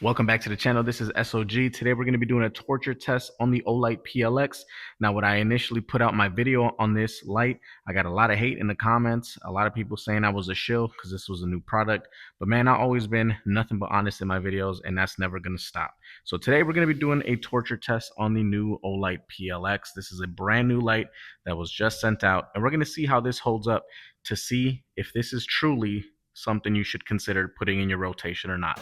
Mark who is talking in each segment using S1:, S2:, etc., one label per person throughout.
S1: Welcome back to the channel. This is S.O.G. Today we're going to be doing a torture test on the OLight PLX. Now, when I initially put out my video on this light, I got a lot of hate in the comments. A lot of people saying I was a shill because this was a new product. But man, I've always been nothing but honest in my videos, and that's never going to stop. So today we're going to be doing a torture test on the new OLight PLX. This is a brand new light that was just sent out, and we're going to see how this holds up to see if this is truly something you should consider putting in your rotation or not.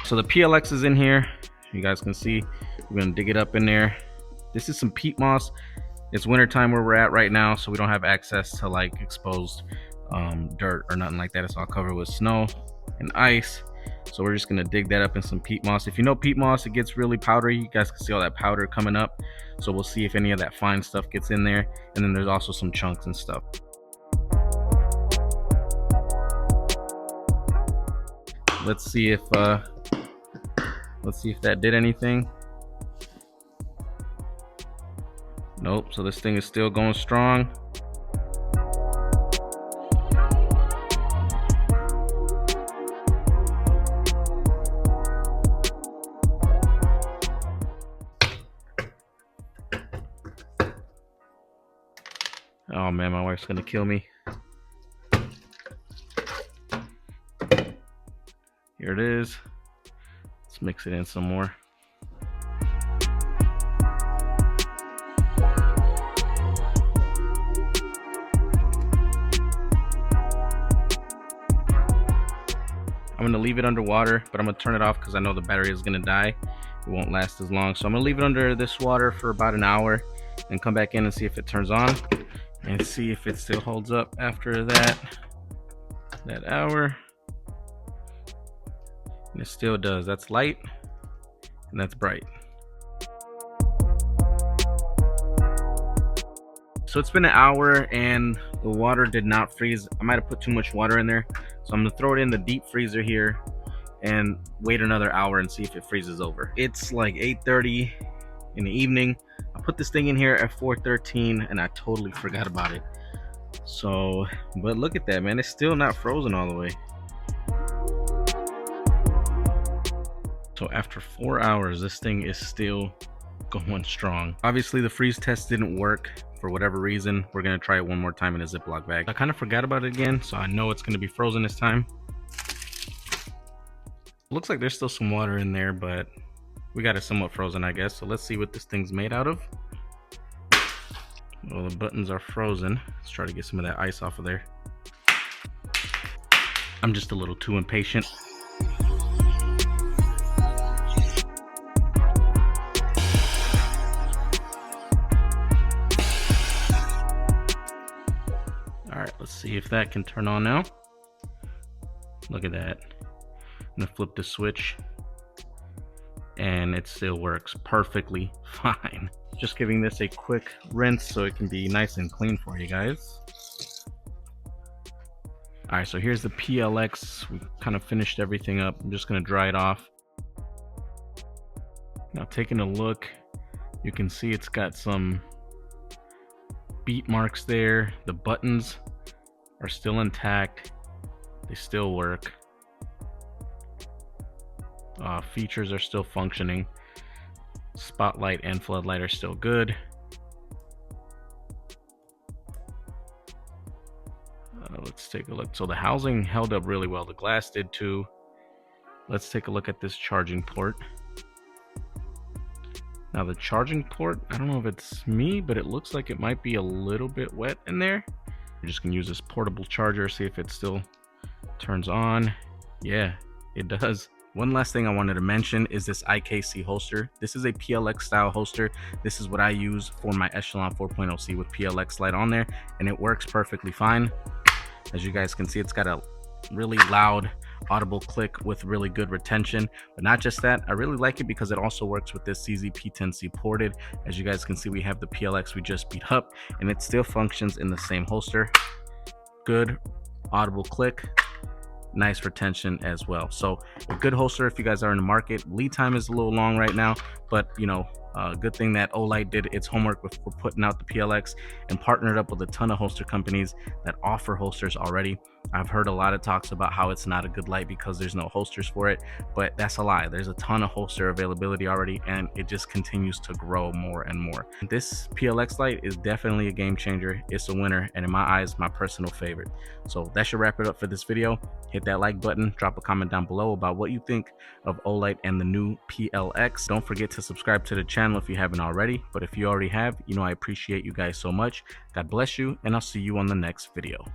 S1: So the PLX is in here. You guys can see we're gonna dig it up in there. This is some peat moss. It's winter time where we're at right now, so we don't have access to like exposed dirt or nothing like that. It's all covered with snow and ice. So we're just gonna dig that up in some peat moss. If you know peat moss, it gets really powdery. You guys can see all that powder coming up. So we'll see if any of that fine stuff gets in there. And then there's also some chunks and stuff. Let's see if that did anything. Nope, so this thing is still going strong. Oh man, my wife's gonna kill me. Here it is. Let's mix it in some more. I'm gonna leave it underwater, but I'm gonna turn it off because I know the battery is gonna die. It won't last as long. So I'm gonna leave it under this water for about an hour and come back in and see if it turns on and see if it still holds up after that hour. And it still does. That's light and that's bright. So it's been an hour and the water did not freeze. I might have put too much water in there. So I'm gonna throw it in the deep freezer here and wait another hour and see if it freezes over. It's like 8:30 in the evening. I put this thing in here at 4:13 and I totally forgot about it. So, but look at that, man. It's still not frozen all the way. So after 4 hours, this thing is still going strong. Obviously the freeze test didn't work for whatever reason. We're gonna try it one more time in a Ziploc bag. I kind of forgot about it again, so I know it's gonna be frozen this time. Looks like there's still some water in there, but we got it somewhat frozen, I guess. So let's see what this thing's made out of. Well, the buttons are frozen. Let's try to get some of that ice off of there. I'm just a little too impatient. All right, let's see if that can turn on now. Look at that. I'm gonna flip the switch and it still works perfectly fine. Just giving this a quick rinse so it can be nice and clean for you guys. All right, so here's the PLX. We kind of finished everything up. I'm just gonna dry it off. Now taking a look, you can see it's got some beat marks there. The buttons are still intact. They still work. Features are still functioning. Spotlight and floodlight are still good. Let's take a look. So the housing held up really well. The glass did too. Let's take a look at this charging port. Now the charging port, I don't know if it's me, but it looks like it might be a little bit wet in there. We're just gonna use this portable charger, see if it still turns on. Yeah, it does. One last thing I wanted to mention is this IKC holster. This is a PLX style holster. This is what I use for my Echelon 4.0C with PLX light on there, and it works perfectly fine. As you guys can see, it's got a really loud audible click with really good retention. But not just that, I really like it because it also works with this CZ-P10C ported. As you guys can see, we have the PLX we just beat up, and it still functions in the same holster. Good audible click, nice retention as well. So a good holster if you guys are in the market. Lead time is a little long right now, but you know, good thing that OLight did its homework before putting out the PLX and partnered up with a ton of holster companies that offer holsters already. I've heard a lot of talks about how it's not a good light because there's no holsters for it, but that's a lie. There's a ton of holster availability already, and it just continues to grow more and more. This PLX light is definitely a game changer. It's a winner, and in my eyes, my personal favorite. So that should wrap it up for this video. Hit that like button, drop a comment down below about what you think of OLight and the new PLX. Don't forget to subscribe to the channel if you haven't already, but if you already have, you know I appreciate you guys so much. God bless you, and I'll see you on the next video.